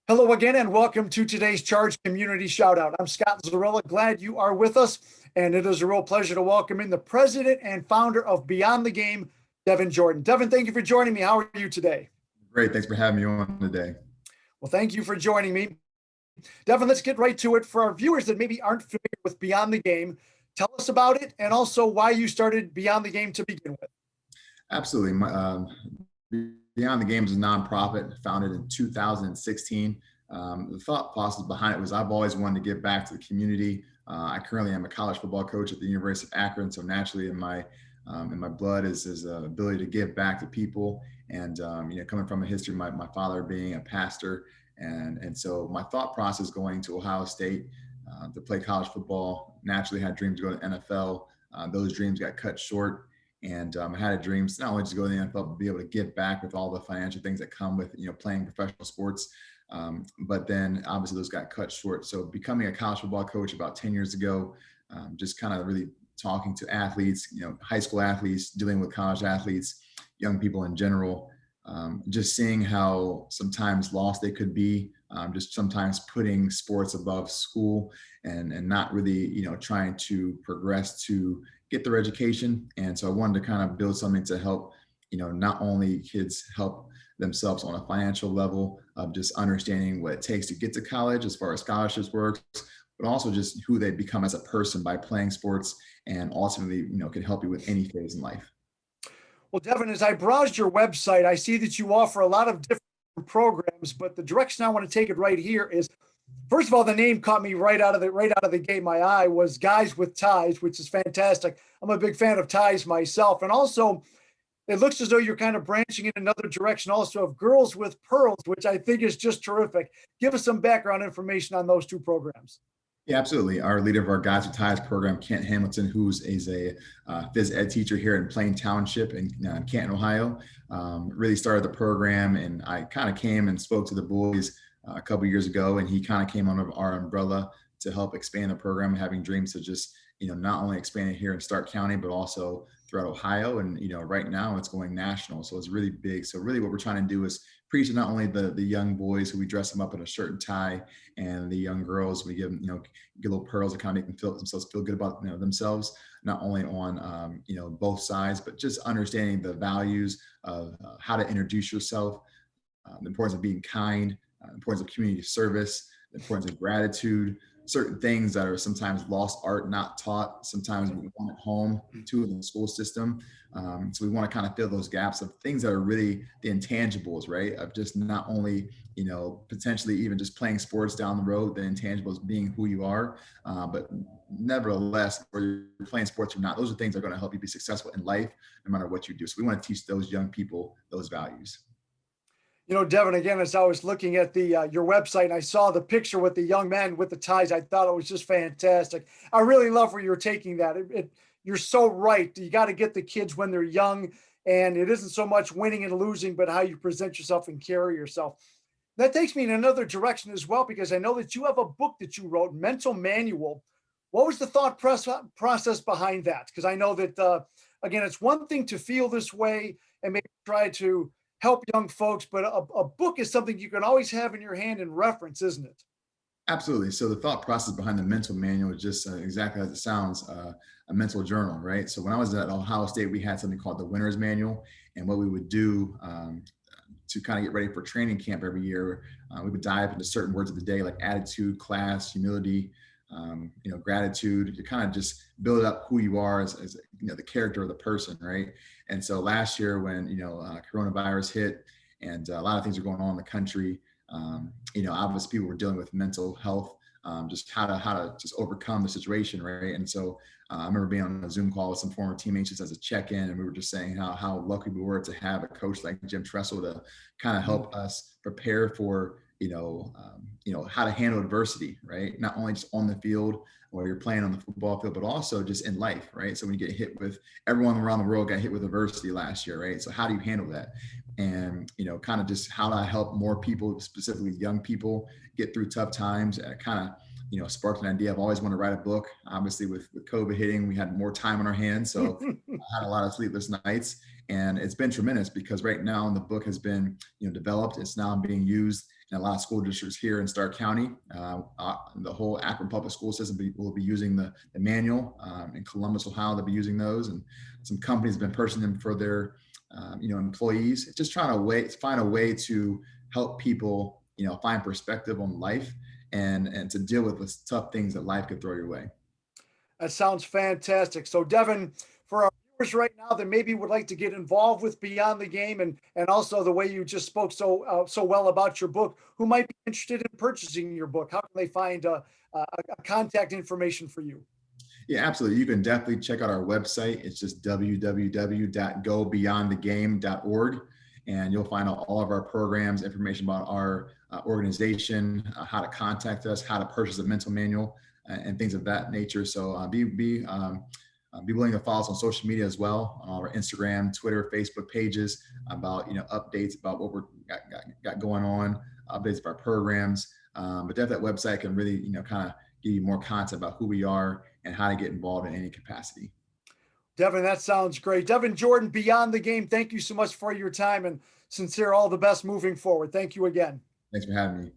Hello again, and welcome to today's Charge Community Shoutout. I'm Scott Zurilla. Glad you are with us, and it is a real pleasure to welcome in the president and founder of Beyond the Game, Devin Jordan. Devin, thank you for joining me. How are you today? Great. Thanks for having me on today. Well, thank you for joining me. Devin, let's get right to it. For our viewers that maybe aren't familiar with Beyond the Game, tell us about it and also why you started Beyond the Game to begin with. Absolutely. Beyond the Game is a nonprofit founded in 2016. The thought process behind it was I've always wanted to give back to the community. I currently am a college football coach at the University of Akron, so naturally in my blood is the ability to give back to people. And coming from a history, my father being a pastor, and so my thought process going to Ohio State to play college football, naturally had dreams to go to the NFL. Those dreams got cut short. And I had a dream not only to go to the NFL, but be able to give back with all the financial things that come with playing professional sports. But then obviously those got cut short. So becoming a college football coach about 10 years ago, just kind of really talking to athletes, high school athletes, dealing with college athletes, young people in general, just seeing how sometimes lost they could be, just sometimes putting sports above school and not really, trying to progress to get their education. And so I wanted to kind of build something to help, not only kids help themselves on a financial level of just understanding what it takes to get to college as far as scholarships works, but also just who they become as a person by playing sports, and ultimately, can help you with any phase in life. Well, Devin, as I browsed your website, I see that you offer a lot of different programs, but the direction I want to take it right here is, first of all, the name caught me right out of the gate. My eye was Guys with Ties, which is fantastic. I'm a big fan of ties myself. And also, it looks as though you're kind of branching in another direction also of Girls with Pearls, which I think is just terrific. Give us some background information on those two programs. Yeah, absolutely. Our leader of our Guys with Ties program, Kent Hamilton, is a phys ed teacher here in Plain Township in Canton, Ohio, really started the program. And I kind of came and spoke to the boys a couple of years ago, and he kind of came under our umbrella to help expand the program, having dreams to just, not only expand it here in Stark County, but also throughout Ohio. And, right now it's going national. So it's really big. So really what we're trying to do is preach to not only the young boys who we dress them up in a shirt and tie, and the young girls, we give them, get little pearls that kind of make them themselves feel good about themselves, not only on, both sides, but just understanding the values of how to introduce yourself, the importance of being kind, the importance of community service, the importance of gratitude, certain things that are sometimes lost art, not taught. Sometimes we want at home too in the school system. So we want to kind of fill those gaps of things that are really the intangibles, right? Of just not only, potentially even just playing sports down the road, the intangibles being who you are, but nevertheless, whether you're playing sports or not, those are things that are going to help you be successful in life, no matter what you do. So we want to teach those young people those values. Devin, again, as I was looking at the your website and I saw the picture with the young man with the ties, I thought it was just fantastic. I really love where you're taking that. You're so right. You got to get the kids when they're young, and it isn't so much winning and losing, but how you present yourself and carry yourself. That takes me in another direction as well, because I know that you have a book that you wrote, Mental Manual. What was the thought process behind that? Because I know that, again, it's one thing to feel this way and maybe try to help young folks, but a book is something you can always have in your hand and reference, isn't it? Absolutely. So the thought process behind the mental manual is just exactly as it sounds, a mental journal, right? So when I was at Ohio State, we had something called the Winner's Manual. And what we would do to kind of get ready for training camp every year, we would dive into certain words of the day, like attitude, class, humility, gratitude, to kind of just build up who you are as the character of the person, right? And so last year when, coronavirus hit and a lot of things are going on in the country, obviously people were dealing with mental health, just how to just overcome the situation, right? And so I remember being on a Zoom call with some former teammates just as a check-in, and we were just saying how lucky we were to have a coach like Jim Tressel to kind of help us prepare for how to handle adversity, right? Not only just on the field where you're playing on the football field, but also just in life, right? So when you get hit with, everyone around the world got hit with adversity last year, right? So how do you handle that? And, kind of just how do I help more people, specifically young people, get through tough times? Kind of, sparked an idea. I've always wanted to write a book. Obviously with COVID hitting, we had more time on our hands. So I had a lot of sleepless nights, and it's been tremendous because right now the book has been, developed. It's now being used and a lot of school districts here in Stark County. The whole Akron public school system will be using the manual. In Columbus, Ohio, they'll be using those, and some companies have been purchasing them for their employees. Just trying to find a way to help people find perspective on life and to deal with the tough things that life could throw your way. That sounds fantastic. So, Devin, for our viewers right now that maybe would like to get involved with Beyond the Game, and also the way you just spoke so well about your book, who might be interested in purchasing your book, how can they find a contact information for you? Yeah, absolutely. You can definitely check out our website. It's just www.gobeyondthegame.org. And you'll find all of our programs, information about our organization, how to contact us, how to purchase a mental manual, and things of that nature. So be willing to follow us on social media as well, on our Instagram, Twitter, Facebook pages, about updates about what we're got going on, updates of our programs. But definitely that website can really kind of give you more content about who we are and how to get involved in any capacity. Devin, that sounds great. Devin Jordan, Beyond the Game, thank you so much for your time, and sincere all the best moving forward. Thank you again. Thanks for having me.